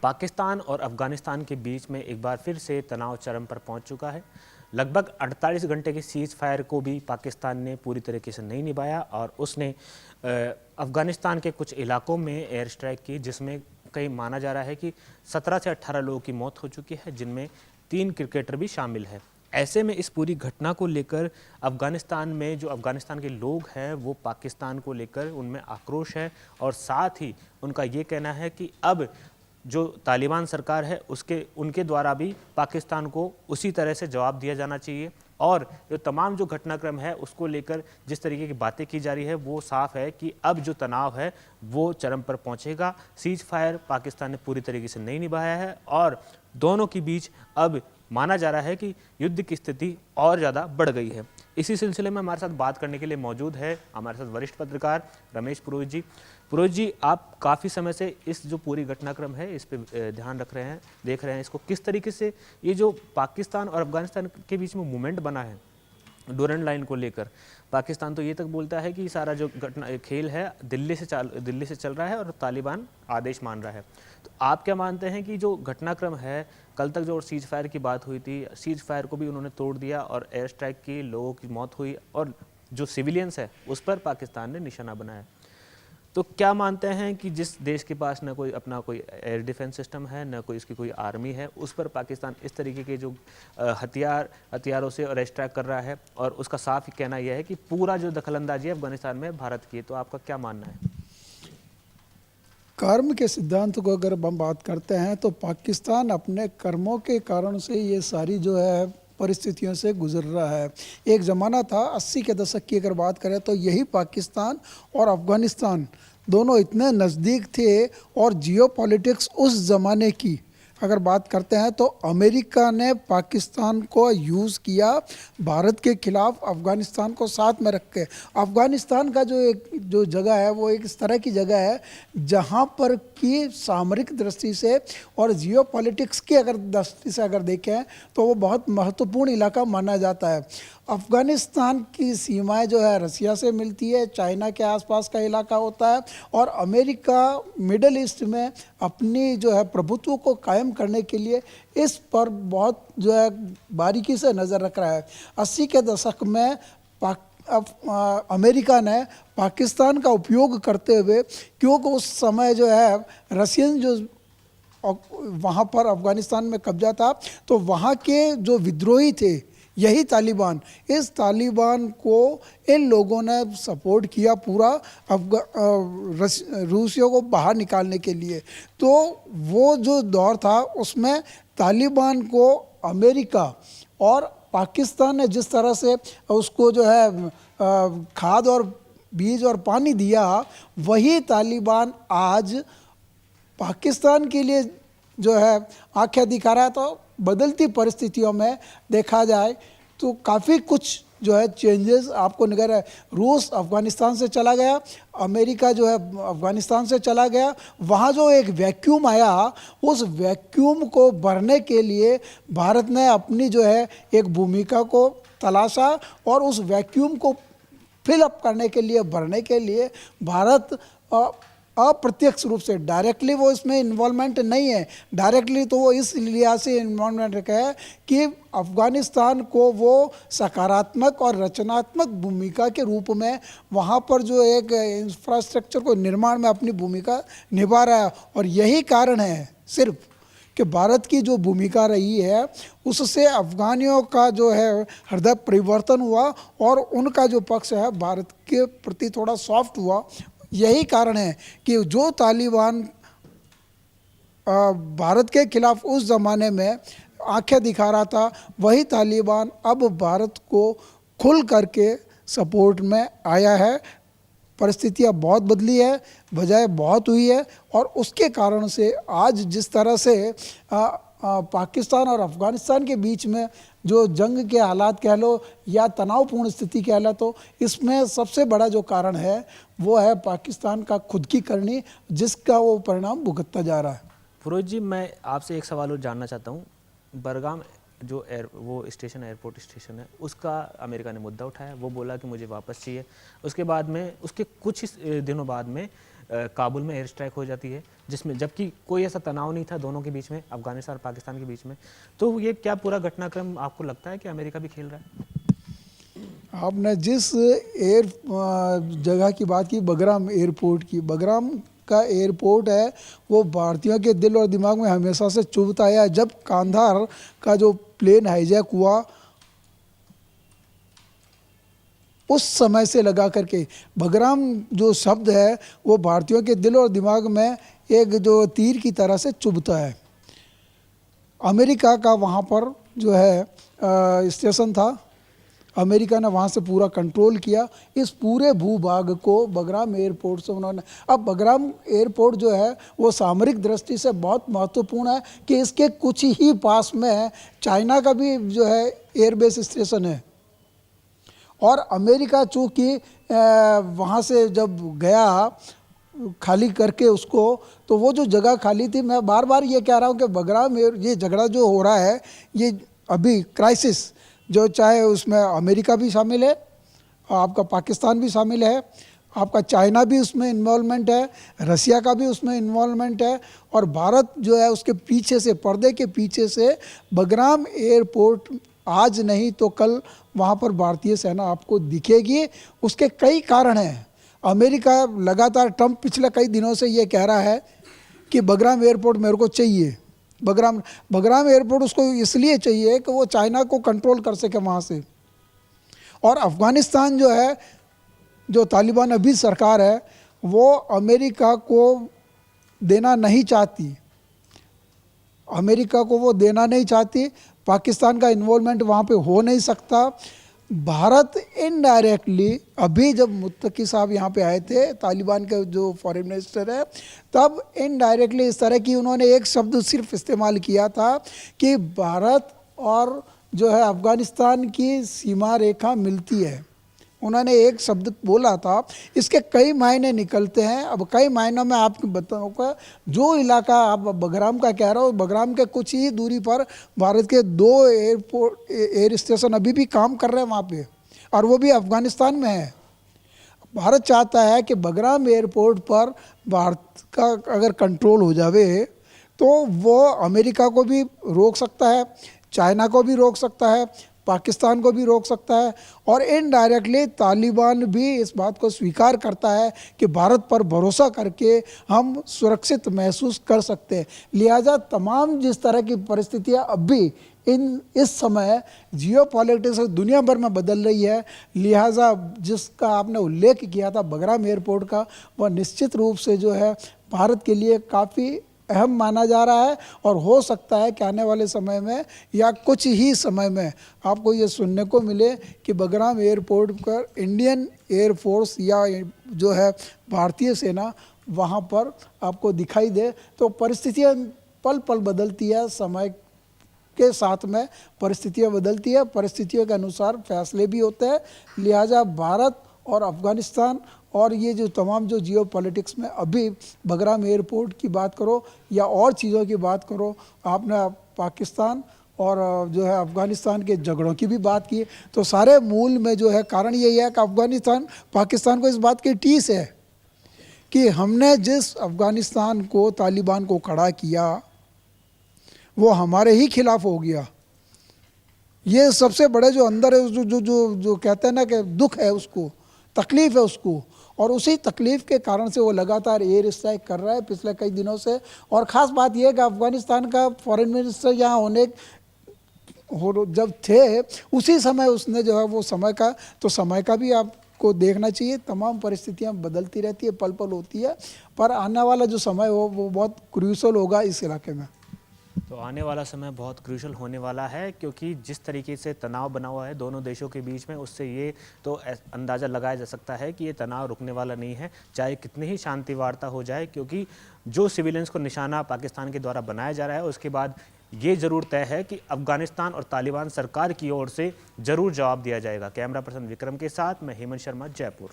पाकिस्तान और अफगानिस्तान के बीच में एक बार फिर से तनाव चरम पर पहुंच चुका है। लगभग 48 घंटे के सीज फायर को भी पाकिस्तान ने पूरी तरीके से नहीं निभाया और उसने अफगानिस्तान के कुछ इलाकों में एयर स्ट्राइक की, जिसमें कहीं माना जा रहा है कि 17 से 18 लोगों की मौत हो चुकी है, जिनमें 3 क्रिकेटर भी शामिल है। ऐसे में इस पूरी घटना को लेकर अफगानिस्तान में जो अफगानिस्तान के लोग हैं वो पाकिस्तान को लेकर उनमें आक्रोश है और साथ ही उनका ये कहना है कि अब जो तालिबान सरकार है उनके द्वारा भी पाकिस्तान को उसी तरह से जवाब दिया जाना चाहिए। और जो तमाम जो घटनाक्रम है उसको लेकर जिस तरीके की बातें की जा रही है वो साफ है कि अब जो तनाव है वो चरम पर पहुंचेगा। सीज फायर पाकिस्तान ने पूरी तरीके से नहीं निभाया है और दोनों के बीच अब माना जा रहा है कि युद्ध की स्थिति और ज़्यादा बढ़ गई है। इसी सिलसिले में हमारे साथ बात करने के लिए मौजूद है हमारे साथ वरिष्ठ पत्रकार रमेश पुरोहित जी। पुरोहित जी, आप काफ़ी समय से इस जो पूरी घटनाक्रम है इस पे ध्यान रख रहे हैं, देख रहे हैं इसको किस तरीके से ये जो पाकिस्तान और अफगानिस्तान के बीच में मूवमेंट बना है डोरंड लाइन को लेकर। पाकिस्तान तो ये तक बोलता है कि सारा जो खेल है दिल्ली से चल रहा है और तालिबान आदेश मान रहा है। तो आप क्या मानते हैं कि जो घटनाक्रम है, कल तक जो सीज फायर की बात हुई थी, सीज फायर को भी उन्होंने तोड़ दिया और एयर स्ट्राइक की, लोगों की मौत हुई और जो सिविलियंस है उस पर पाकिस्तान ने निशाना बनाया। तो क्या मानते हैं कि जिस देश के पास न कोई अपना कोई एयर डिफेंस सिस्टम है, न कोई इसकी कोई आर्मी है, उस पर पाकिस्तान इस तरीके के जो हथियारों से एयर स्ट्राइक कर रहा है और उसका साफ कहना यह है कि पूरा जो दखलंदाजी है अफगानिस्तान में भारत की है। तो आपका क्या मानना है? कर्म के सिद्धांत को अगर हम बात करते हैं तो पाकिस्तान अपने कर्मों के कारण से ये सारी जो है परिस्थितियों से गुजर रहा है। एक ज़माना था 80 के दशक की अगर बात करें तो यही पाकिस्तान और अफ़गानिस्तान दोनों इतने नज़दीक थे और जियोपॉलिटिक्स उस ज़माने की अगर बात करते हैं तो अमेरिका ने पाकिस्तान को यूज़ किया भारत के खिलाफ, अफ़गानिस्तान को साथ में रख के। अफ़गानिस्तान का जो जगह है वो एक इस तरह की जगह है जहाँ पर कि सामरिक दृष्टि से और जियोपॉलिटिक्स की अगर दृष्टि से अगर देखें तो वो बहुत महत्वपूर्ण इलाका माना जाता है। अफ़गानिस्तान की सीमाएं जो है रसिया से मिलती है, चाइना के आसपास का इलाका होता है और अमेरिका मिडल ईस्ट में अपनी जो है प्रभुत्व को कायम करने के लिए इस पर बहुत जो है बारीकी से नज़र रख रहा है। 80 के दशक में अमेरिका ने पाकिस्तान का उपयोग करते हुए, क्योंकि उस समय जो है रशियन जो वहाँ पर अफ़गानिस्तान में कब्जा था तो वहाँ के जो विद्रोही थे यही तालिबान, इस तालिबान को इन लोगों ने सपोर्ट किया पूरा रूसियों को बाहर निकालने के लिए। तो वो जो दौर था उसमें तालिबान को अमेरिका और पाकिस्तान ने जिस तरह से उसको जो है खाद और बीज और पानी दिया, वही तालिबान आज पाकिस्तान के लिए जो है आंखें दिखा रहा है। तो बदलती परिस्थितियों में देखा जाए तो काफ़ी कुछ जो है चेंजेस आपको नजर है। रूस अफ़गानिस्तान से चला गया, अमेरिका जो है अफ़गानिस्तान से चला गया। वहाँ जो एक वैक्यूम आया, उस वैक्यूम को भरने के लिए भारत ने अपनी जो है एक भूमिका को तलाशा और उस वैक्यूम को फिल अप करने के लिए, भरने के लिए भारत अप्रत्यक्ष रूप से, डायरेक्टली वो इसमें इन्वॉल्वमेंट नहीं है, डायरेक्टली तो वो इस लिहाज से इन्वॉल्वमेंट रखा है कि अफ़गानिस्तान को वो सकारात्मक और रचनात्मक भूमिका के रूप में वहाँ पर जो एक इंफ्रास्ट्रक्चर को निर्माण में अपनी भूमिका निभा रहा है। और यही कारण है सिर्फ कि भारत की जो भूमिका रही है उससे अफ़गानियों का जो है हृदय परिवर्तन हुआ और उनका जो पक्ष है भारत के प्रति थोड़ा सॉफ्ट हुआ। यही कारण है कि जो तालिबान भारत के खिलाफ उस ज़माने में आंखें दिखा रहा था, वही तालिबान अब भारत को खुल करके सपोर्ट में आया है। परिस्थितियाँ बहुत बदली है, वजह बहुत हुई है और उसके कारण से आज जिस तरह से पाकिस्तान और अफ़गानिस्तान के बीच में जो जंग के हालात कह लो या तनावपूर्ण स्थिति कह लो, तो इसमें सबसे बड़ा जो कारण है वो है पाकिस्तान का खुद की करनी, जिसका वो परिणाम भुगतता जा रहा है। पुरोहित जी, मैं आपसे एक सवाल और जानना चाहता हूँ। बरगाम जो वो स्टेशन, एयरपोर्ट स्टेशन है, उसका अमेरिका ने मुद्दा उठाया, वो बोला कि मुझे वापस चाहिए। उसके बाद में, उसके कुछ दिनों बाद में काबुल में एयर स्ट्राइक हो जाती है, जिसमें जबकि कोई ऐसा तनाव नहीं था दोनों के बीच में, अफगानिस्तान और पाकिस्तान के बीच में। तो ये क्या पूरा घटनाक्रम आपको लगता है कि अमेरिका भी खेल रहा है? आपने जिस एयर जगह की बात की, बगराम एयरपोर्ट की, बगराम का एयरपोर्ट है वो भारतीयों के दिल और दिमाग में हमेशा से चुभता आया। जब कांधार का जो प्लेन हाईजैक हुआ उस समय से लगा करके बगराम जो शब्द है वो भारतीयों के दिल और दिमाग में एक जो तीर की तरह से चुभता है। अमेरिका का वहाँ पर जो है स्टेशन था, अमेरिका ने वहाँ से पूरा कंट्रोल किया इस पूरे भूभाग को बगराम एयरपोर्ट से उन्होंने। अब बगराम एयरपोर्ट जो है वो सामरिक दृष्टि से बहुत महत्वपूर्ण है कि इसके कुछ ही पास में चाइना का भी जो है एयरबेस स्टेशन है। और अमेरिका चूँकि वहाँ से जब गया खाली करके उसको, तो वो जो जगह खाली थी, मैं बार बार ये कह रहा हूँ कि बगराम ये झगड़ा जो हो रहा है, ये अभी क्राइसिस जो चाहे उसमें अमेरिका भी शामिल है, आपका पाकिस्तान भी शामिल है, आपका चाइना भी उसमें इन्वॉल्वमेंट है, रसिया का भी उसमें इन्वॉल्वमेंट है, और भारत जो है उसके पीछे से, पर्दे के पीछे से बगराम एयरपोर्ट आज नहीं तो कल वहाँ पर भारतीय सेना आपको दिखेगी। उसके कई कारण हैं। अमेरिका लगातार, ट्रंप पिछले कई दिनों से ये कह रहा है कि बगराम एयरपोर्ट मेरे को चाहिए। बगराम एयरपोर्ट उसको इसलिए चाहिए कि वो चाइना को कंट्रोल कर सके वहाँ से। और अफ़गानिस्तान जो है, जो तालिबान अभी सरकार है, वो अमेरिका को देना नहीं चाहती, अमेरिका को वो देना नहीं चाहती। पाकिस्तान का इन्वॉल्वमेंट वहाँ पे हो नहीं सकता। भारत इनडायरेक्टली, अभी जब मुत्तकी साहब यहाँ पे आए थे, तालिबान के जो फॉरेन मिनिस्टर है, तब इनडायरेक्टली इस तरह की उन्होंने एक शब्द सिर्फ इस्तेमाल किया था कि भारत और जो है अफ़गानिस्तान की सीमा रेखा मिलती है। उन्होंने एक शब्द बोला था। इसके कई मायने निकलते हैं। अब कई मायनों में आपको बताऊँगा। जो इलाका आप बगराम का कह रहे हो, बगराम के कुछ ही दूरी पर भारत के 2 एयर स्टेशन अभी भी काम कर रहे हैं वहाँ पे, और वो भी अफ़गानिस्तान में है। भारत चाहता है कि बगराम एयरपोर्ट पर भारत का अगर कंट्रोल हो जावे तो वो अमेरिका को भी रोक सकता है, चाइना को भी रोक सकता है, पाकिस्तान को भी रोक सकता है, और इनडायरेक्टली तालिबान भी इस बात को स्वीकार करता है कि भारत पर भरोसा करके हम सुरक्षित महसूस कर सकते हैं। लिहाजा तमाम जिस तरह की परिस्थितियां अब भी इस समय जियोपॉलिटिक्स दुनिया भर में बदल रही है, लिहाजा जिसका आपने उल्लेख किया था बगराम एयरपोर्ट का, वह निश्चित रूप से जो है भारत के लिए काफ़ी अहम माना जा रहा है। और हो सकता है कि आने वाले समय में या कुछ ही समय में आपको ये सुनने को मिले कि बगराम एयरपोर्ट पर इंडियन एयरफोर्स या जो है भारतीय सेना वहाँ पर आपको दिखाई दे। तो परिस्थितियाँ पल पल बदलती है, समय के साथ में परिस्थितियाँ बदलती है, परिस्थितियों के अनुसार फैसले भी होते हैं। लिहाजा भारत और अफ़गानिस्तान और ये जो तमाम जो जियो पॉलिटिक्स में अभी बगराम एयरपोर्ट की बात करो या और चीज़ों की बात करो, आपने पाकिस्तान और जो है अफ़गानिस्तान के झगड़ों की भी बात की, तो सारे मूल में जो है कारण यही है कि अफ़गानिस्तान पाकिस्तान को इस बात की टीस है कि हमने जिस अफ़गानिस्तान को, तालिबान को खड़ा किया, वो हमारे ही खिलाफ हो गया। ये सबसे बड़े जो अंदर है, जो जो जो जो कहते हैं ना कि दुख है उसको, तकलीफ़ है उसको, और उसी तकलीफ़ के कारण से वो लगातार एयर स्ट्राइक कर रहा है पिछले कई दिनों से। और ख़ास बात यह है कि अफ़गानिस्तान का फॉरेन मिनिस्टर यहाँ होने जब थे उसी समय उसने जो है वो समय का भी आपको देखना चाहिए। तमाम परिस्थितियाँ बदलती रहती है, पल पल होती है, पर आने वाला जो समय हो वो बहुत क्रूशल होगा इस इलाके में। तो आने वाला समय बहुत क्रूशल होने वाला है, क्योंकि जिस तरीके से तनाव बना हुआ है दोनों देशों के बीच में, उससे ये तो अंदाज़ा लगाया जा सकता है कि ये तनाव रुकने वाला नहीं है, चाहे कितनी ही शांति वार्ता हो जाए, क्योंकि जो सिविलियंस को निशाना पाकिस्तान के द्वारा बनाया जा रहा है उसके बाद ये ज़रूर तय है कि अफ़गानिस्तान और तालिबान सरकार की ओर से ज़रूर जवाब दिया जाएगा। कैमरा पर्सन विक्रम के साथ मैं हेमंत शर्मा, जयपुर।